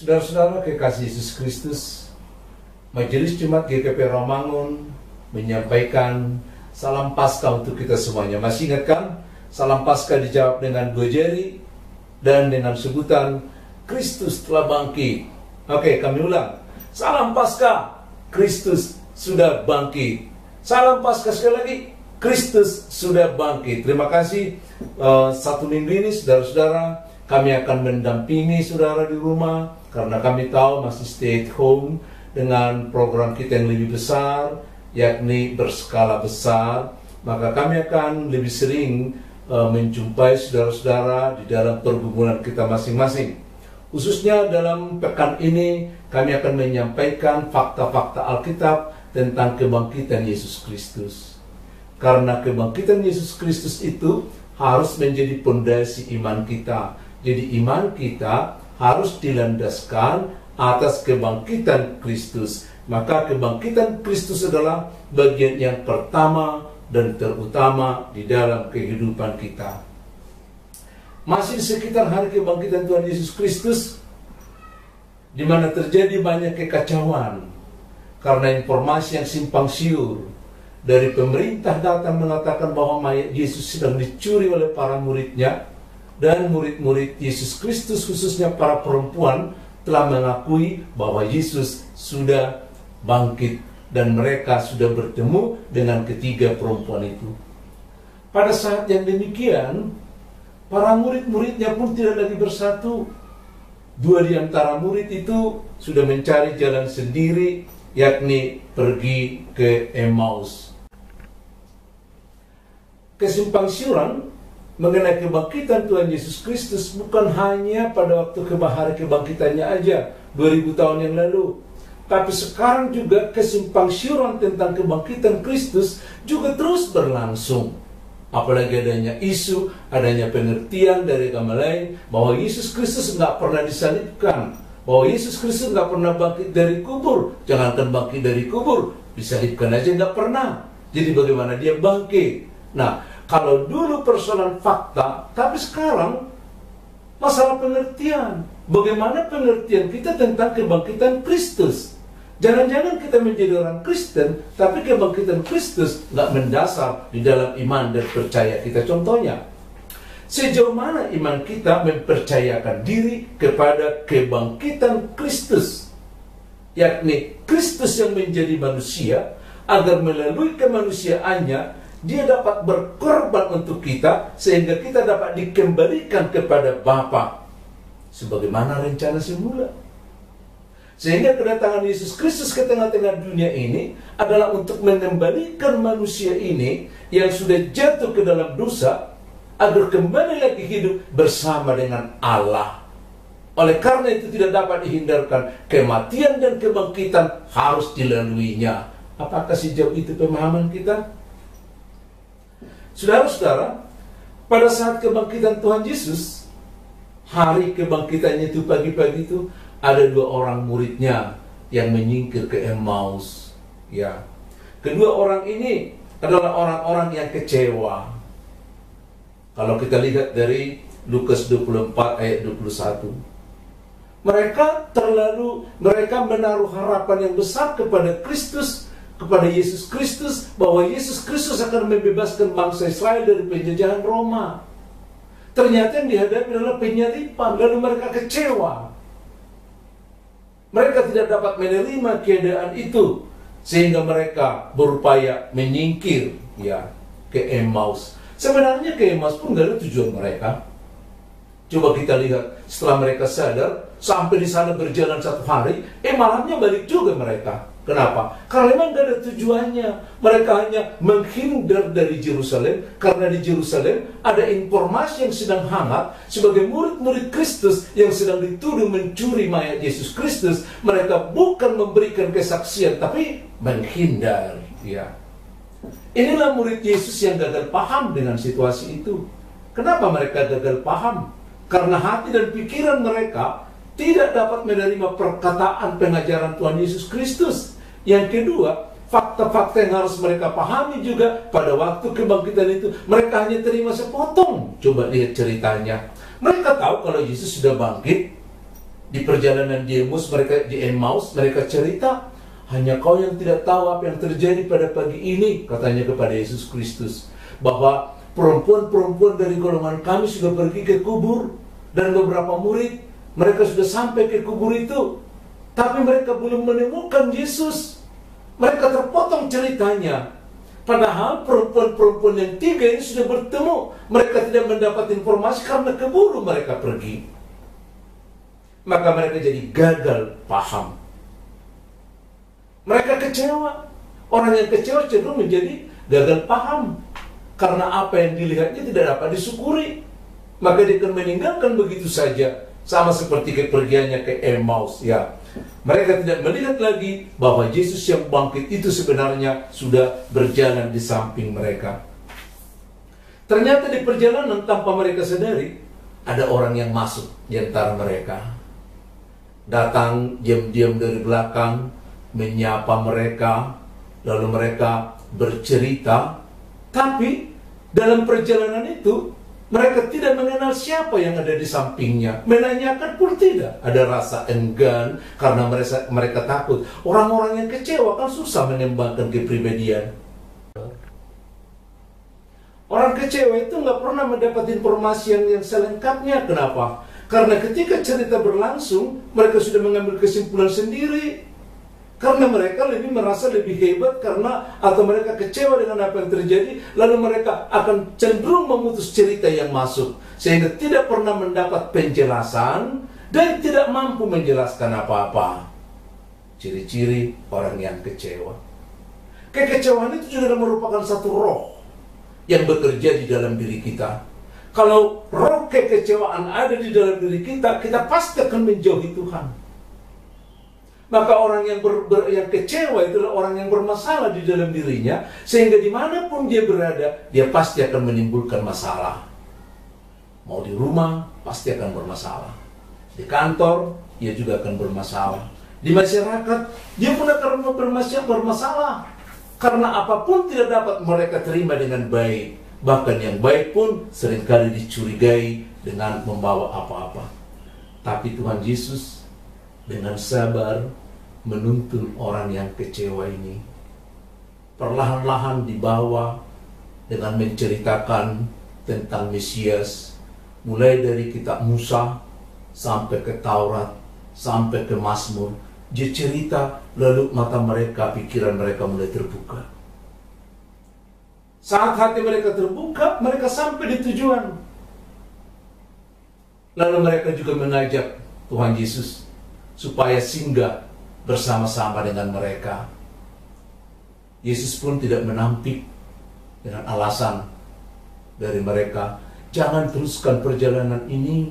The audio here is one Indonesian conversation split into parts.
Saudara-saudara kekasih Yesus Kristus, Majelis Jemaat GKP Rawamangun menyampaikan salam Paskah untuk kita semuanya. Masih ingat kan? Salam Paskah dijawab dengan dua jari dan dengan sebutan Kristus telah bangkit. Oke, kami ulang. Salam Paskah, Kristus sudah bangkit. Salam Paskah sekali lagi, Kristus sudah bangkit. Terima kasih. Satu minggu ini saudara-saudara, kami akan mendampingi saudara di rumah, karena kami tahu masih stay at home dengan program kita yang lebih besar, yakni berskala besar. Maka kami akan lebih sering menjumpai saudara-saudara di dalam pergumulan kita masing-masing. Khususnya dalam pekan ini kami akan menyampaikan fakta-fakta Alkitab tentang kebangkitan Yesus Kristus. Karena kebangkitan Yesus Kristus itu harus menjadi pondasi iman kita. Jadi iman kita harus dilandaskan atas kebangkitan Kristus. Maka kebangkitan Kristus adalah bagian yang pertama dan terutama di dalam kehidupan kita. Masih di sekitar hari kebangkitan Tuhan Yesus Kristus, di mana terjadi banyak kekacauan karena informasi yang simpang siur. Dari pemerintah datang mengatakan bahwa mayat Yesus sedang dicuri oleh para muridnya, dan murid-murid Yesus Kristus, khususnya para perempuan, telah mengakui bahwa Yesus sudah bangkit dan mereka sudah bertemu dengan ketiga perempuan itu. Pada saat yang demikian, para murid-muridnya pun tidak lagi bersatu. Dua di antara murid itu sudah mencari jalan sendiri, yakni pergi ke Emmaus. Kesimpangsiuran mengenai kebangkitan Tuhan Yesus Kristus bukan hanya pada waktu hari kebangkitannya aja 2000 tahun yang lalu, tapi sekarang juga kesimpangsiuran tentang kebangkitan Kristus juga terus berlangsung. Apalagi adanya isu, adanya pengertian dari agama lain bahwa Yesus Kristus nggak pernah disalibkan, bahwa Yesus Kristus nggak pernah bangkit dari kubur. Jangankan bangkit dari kubur, disalibkan aja nggak pernah. Jadi bagaimana dia bangkit? Nah, kalau dulu persoalan fakta, tapi sekarang masalah pengertian. Bagaimana pengertian kita tentang kebangkitan Kristus? Jangan-jangan kita menjadi orang Kristen, tapi kebangkitan Kristus nggak mendasar di dalam iman dan percaya kita. Contohnya, sejauh mana iman kita mempercayakan diri kepada kebangkitan Kristus, yakni Kristus yang menjadi manusia, agar melalui kemanusiaannya Dia dapat berkorban untuk kita, sehingga kita dapat dikembalikan kepada Bapa sebagaimana rencana semula. Sehingga kedatangan Yesus Kristus ke tengah-tengah dunia ini adalah untuk mengembalikan manusia ini yang sudah jatuh ke dalam dosa, agar kembali lagi hidup bersama dengan Allah. Oleh karena itu tidak dapat dihindarkan, kematian dan kebangkitan harus dilaluinya. Apakah sejauh itu pemahaman kita? Saudara-saudara, pada saat kebangkitan Tuhan Yesus, hari kebangkitannya itu pagi-pagi itu, ada dua orang muridnya yang menyingkir ke Emmaus. Ya, kedua orang ini adalah orang-orang yang kecewa. Kalau kita lihat dari Lukas 24 ayat 21, mereka menaruh harapan yang besar kepada Kristus, kepada Yesus Kristus, bahwa Yesus Kristus akan membebaskan bangsa Israel dari penjajahan Roma. Ternyata yang dihadapi adalah penyaliban, lalu mereka kecewa. Mereka tidak dapat menerima keadaan itu, sehingga mereka berupaya menyingkir ke Emmaus. Sebenarnya ke Emmaus pun gak ada tujuan mereka. Coba kita lihat, setelah mereka sadar, sampai di sana berjalan 1 hari, malamnya balik juga mereka. Kenapa? Karena memang gak ada tujuannya. Mereka hanya menghindar dari Yerusalem, karena di Yerusalem ada informasi yang sedang hangat. Sebagai murid-murid Kristus yang sedang dituduh mencuri mayat Yesus Kristus, mereka bukan memberikan kesaksian, tapi menghindar. Inilah murid Yesus yang gagal paham dengan situasi itu. Kenapa mereka gagal paham? Karena hati dan pikiran mereka tidak dapat menerima perkataan pengajaran Tuhan Yesus Kristus. Yang kedua, fakta-fakta yang harus mereka pahami juga pada waktu kebangkitan itu, mereka hanya terima sepotong. Coba lihat ceritanya. Mereka tahu kalau Yesus sudah bangkit, Di perjalanan di Emmaus, mereka cerita, hanya kau yang tidak tahu apa yang terjadi pada pagi ini, katanya kepada Yesus Kristus, bahwa perempuan-perempuan dari golongan kami sudah pergi ke kubur, dan beberapa murid, mereka sudah sampai ke kubur itu, tapi mereka belum menemukan Yesus. Mereka terpotong ceritanya. Padahal perempuan-perempuan yang 3 ini sudah bertemu. Mereka tidak mendapat informasi karena keburu mereka pergi. Maka mereka jadi gagal paham. Mereka kecewa. Orang yang kecewa cenderung menjadi gagal paham. Karena apa yang dilihatnya tidak dapat disyukuri. Maka dia akan meninggalkan begitu saja. Sama seperti kepergiannya ke Emmaus. Ya, mereka tidak melihat lagi bahwa Yesus yang bangkit itu sebenarnya sudah berjalan di samping mereka. Ternyata di perjalanan tanpa mereka sadari, ada orang yang masuk di antara mereka. Datang diam-diam dari belakang, menyapa mereka, lalu mereka bercerita. Tapi dalam perjalanan itu, mereka tidak mengenal siapa yang ada di sampingnya. Menanyakan pun tidak. Ada rasa enggan karena mereka takut. Orang-orang yang kecewa kan susah mengembangkan kepribadian. Orang kecewa itu nggak pernah mendapat informasi yang selengkapnya. Kenapa? Karena ketika cerita berlangsung, mereka sudah mengambil kesimpulan sendiri. Karena mereka merasa lebih hebat atau mereka kecewa dengan apa yang terjadi, lalu mereka akan cenderung memutus cerita yang masuk, sehingga tidak pernah mendapat penjelasan dan tidak mampu menjelaskan apa-apa. Ciri-ciri orang yang kecewa. Kekecewaan itu juga merupakan satu roh yang bekerja di dalam diri kita. Kalau roh kekecewaan ada di dalam diri kita, kita pasti akan menjauhi Tuhan. Maka orang yang kecewa itulah orang yang bermasalah di dalam dirinya, sehingga dimanapun dia berada, dia pasti akan menimbulkan masalah. Mau di rumah, pasti akan bermasalah. Di kantor, dia juga akan bermasalah. Di masyarakat, dia pun akan bermasalah. Karena apapun tidak dapat mereka terima dengan baik. Bahkan yang baik pun seringkali dicurigai dengan membawa apa-apa. Tapi Tuhan Yesus dengan sabar menuntun orang yang kecewa ini. Perlahan-lahan dibawa dengan menceritakan tentang Mesias. Mulai dari kitab Musa sampai ke Taurat, sampai ke Mazmur. Dia cerita, lalu mata mereka, pikiran mereka mulai terbuka. Saat hati mereka terbuka, mereka sampai di tujuan. Lalu mereka juga mengajak Tuhan Yesus supaya singgah bersama-sama dengan mereka. Yesus pun tidak menampik dengan alasan dari mereka, jangan teruskan perjalanan ini,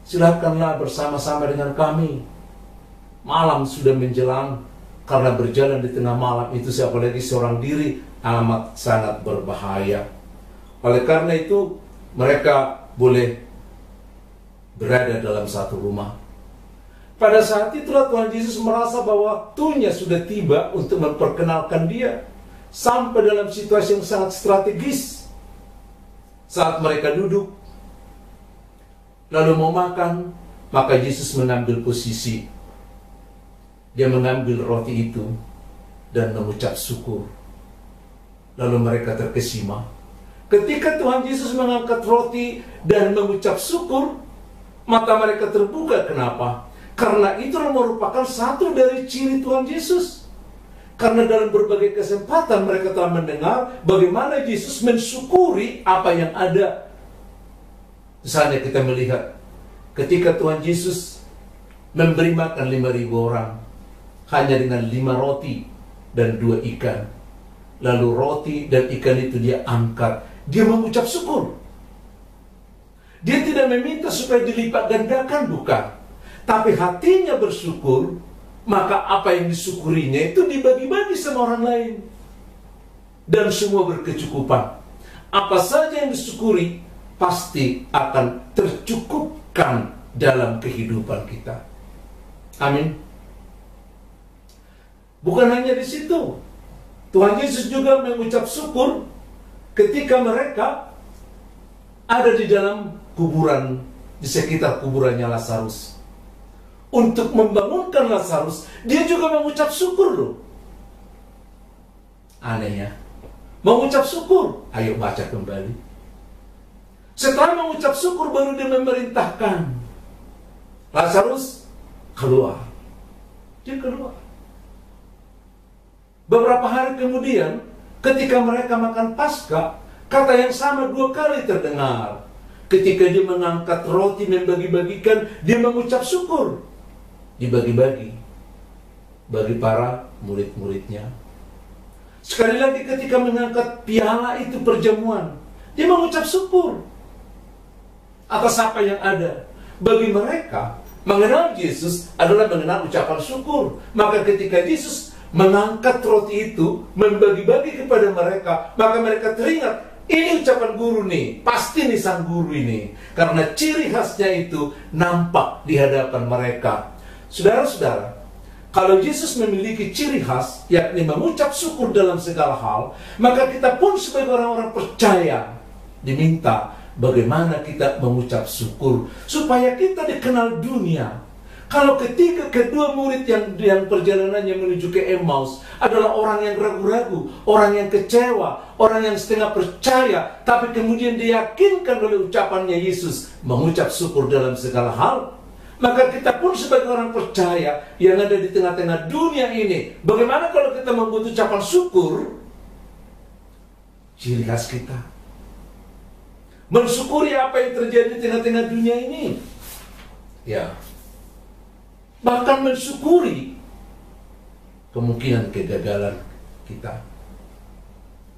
silakanlah bersama-sama dengan kami. Malam sudah menjelang, karena berjalan di tengah malam itu apalagi seorang diri amat sangat berbahaya. Oleh karena itu mereka boleh berada dalam satu rumah. Pada saat itulah Tuhan Yesus merasa bahwa waktunya sudah tiba untuk memperkenalkan dia. Sampai dalam situasi yang sangat strategis. Saat mereka duduk, lalu mau makan, maka Yesus mengambil posisi. Dia mengambil roti itu dan mengucap syukur. Lalu mereka terkesima. Ketika Tuhan Yesus mengangkat roti dan mengucap syukur, mata mereka terbuka. Kenapa? Karena itu merupakan satu dari ciri Tuhan Yesus. Karena dalam berbagai kesempatan mereka telah mendengar bagaimana Yesus mensyukuri apa yang ada. Misalnya kita melihat ketika Tuhan Yesus memberi makan 5.000 orang hanya dengan 5 roti dan 2 ikan. Lalu roti dan ikan itu dia angkat, dia mengucap syukur. Dia tidak meminta supaya dilipat gandakan, bukan. Tapi hatinya bersyukur, maka apa yang disyukurinya itu dibagi-bagi sama orang lain. Dan semua berkecukupan. Apa saja yang disyukuri, pasti akan tercukupkan dalam kehidupan kita. Amin. Bukan hanya di situ. Tuhan Yesus juga mengucap syukur ketika mereka ada di dalam kuburan, di sekitar kuburannya Lazarus. untuk membangunkan Lazarus, dia juga mengucap syukur loh. Aneh ya. Mengucap syukur. Ayo baca kembali. Setelah mengucap syukur baru dia memerintahkan Lazarus keluar. Dia keluar. Beberapa hari kemudian, ketika mereka makan Paskah, kata yang sama 2 kali terdengar. Ketika dia mengangkat roti membagi-bagikan, dia mengucap syukur. Dibagi-bagi bagi para murid-muridnya. Sekali lagi ketika mengangkat piala itu perjamuan, dia mengucap syukur atas apa yang ada. Bagi mereka, mengenal Yesus adalah mengenal ucapan syukur. Maka ketika Yesus mengangkat roti itu, membagi-bagi kepada mereka, maka mereka teringat, ini ucapan guru nih, pasti nih sang guru ini. Karena ciri khasnya itu nampak di hadapan mereka. Saudara-saudara, kalau Yesus memiliki ciri khas, yakni mengucap syukur dalam segala hal, maka kita pun sebagai orang-orang percaya diminta bagaimana kita mengucap syukur supaya kita dikenal dunia. Kalau kedua murid yang perjalanannya menuju ke Emmaus adalah orang yang ragu-ragu, orang yang kecewa, orang yang setengah percaya, tapi kemudian diyakinkan oleh ucapannya Yesus mengucap syukur dalam segala hal, maka kita pun sebagai orang percaya yang ada di tengah-tengah dunia ini, bagaimana kalau kita membuat ucapan syukur? Ciri khas kita mensyukuri apa yang terjadi di tengah-tengah dunia ini. Ya, bahkan mensyukuri kemungkinan kegagalan kita.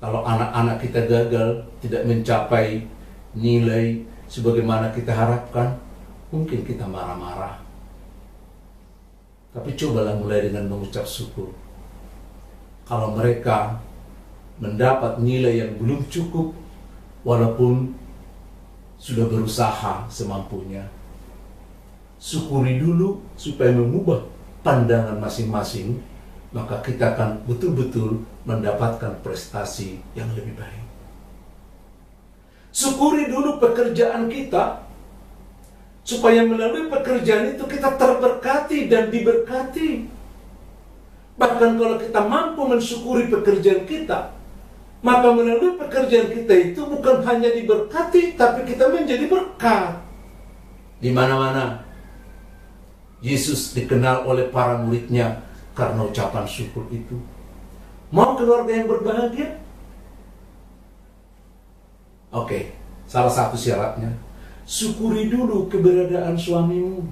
Kalau anak-anak kita gagal, tidak mencapai nilai sebagaimana kita harapkan, mungkin kita marah-marah. Tapi cobalah mulai dengan mengucap syukur. Kalau mereka mendapat nilai yang belum cukup, walaupun sudah berusaha semampunya, syukuri dulu supaya mengubah pandangan masing-masing, maka kita akan betul-betul mendapatkan prestasi yang lebih baik. Syukuri dulu pekerjaan kita, supaya melalui pekerjaan itu kita terberkati dan diberkati. Bahkan kalau kita mampu mensyukuri pekerjaan kita, maka melalui pekerjaan kita itu bukan hanya diberkati, tapi kita menjadi berkat. Di mana-mana Yesus dikenal oleh para muridnya karena ucapan syukur itu. Mau keluarga yang berbahagia? Oke, salah satu syaratnya, syukuri dulu keberadaan suamimu.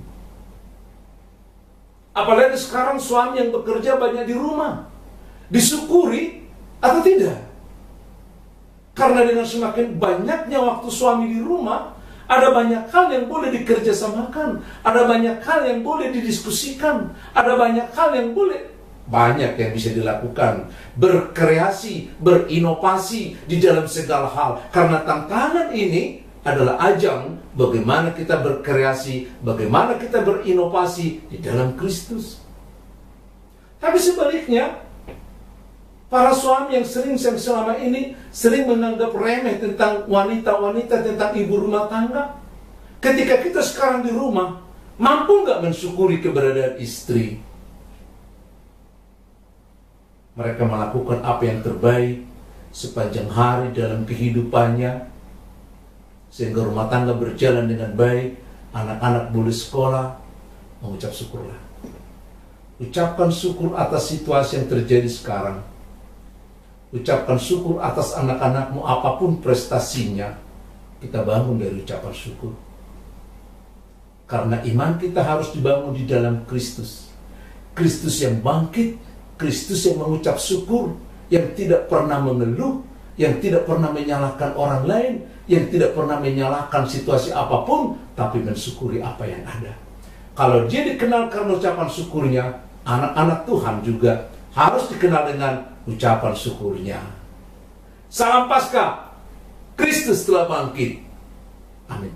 Apalagi sekarang suami yang bekerja banyak di rumah. Disyukuri atau tidak? Karena dengan semakin banyaknya waktu suami di rumah, ada banyak hal yang boleh dikerjasamakan, ada banyak hal yang boleh didiskusikan, ada banyak hal yang banyak yang bisa dilakukan. Berkreasi, berinovasi di dalam segala hal. Karena tantangan ini adalah ajang bagaimana kita berkreasi, bagaimana kita berinovasi di dalam Kristus. Tapi sebaliknya, para suami yang selama ini sering menganggap remeh tentang wanita-wanita, tentang ibu rumah tangga. Ketika kita sekarang di rumah, mampu nggak mensyukuri keberadaan istri? Mereka melakukan apa yang terbaik sepanjang hari dalam kehidupannya, sehingga rumah tangga berjalan dengan baik, anak-anak boleh sekolah. Mengucap syukurlah. Ucapkan syukur atas situasi yang terjadi sekarang. Ucapkan syukur atas anak-anakmu apapun prestasinya. Kita bangun dari ucapan syukur. Karena iman kita harus dibangun di dalam Kristus. Kristus yang bangkit, Kristus yang mengucap syukur, yang tidak pernah mengeluh, yang tidak pernah menyalahkan orang lain, yang tidak pernah menyalahkan situasi apapun, tapi mensyukuri apa yang ada. Kalau dia dikenal karena ucapan syukurnya, anak-anak Tuhan juga harus dikenal dengan ucapan syukurnya. Salam Paskah, Kristus telah bangkit. Amin.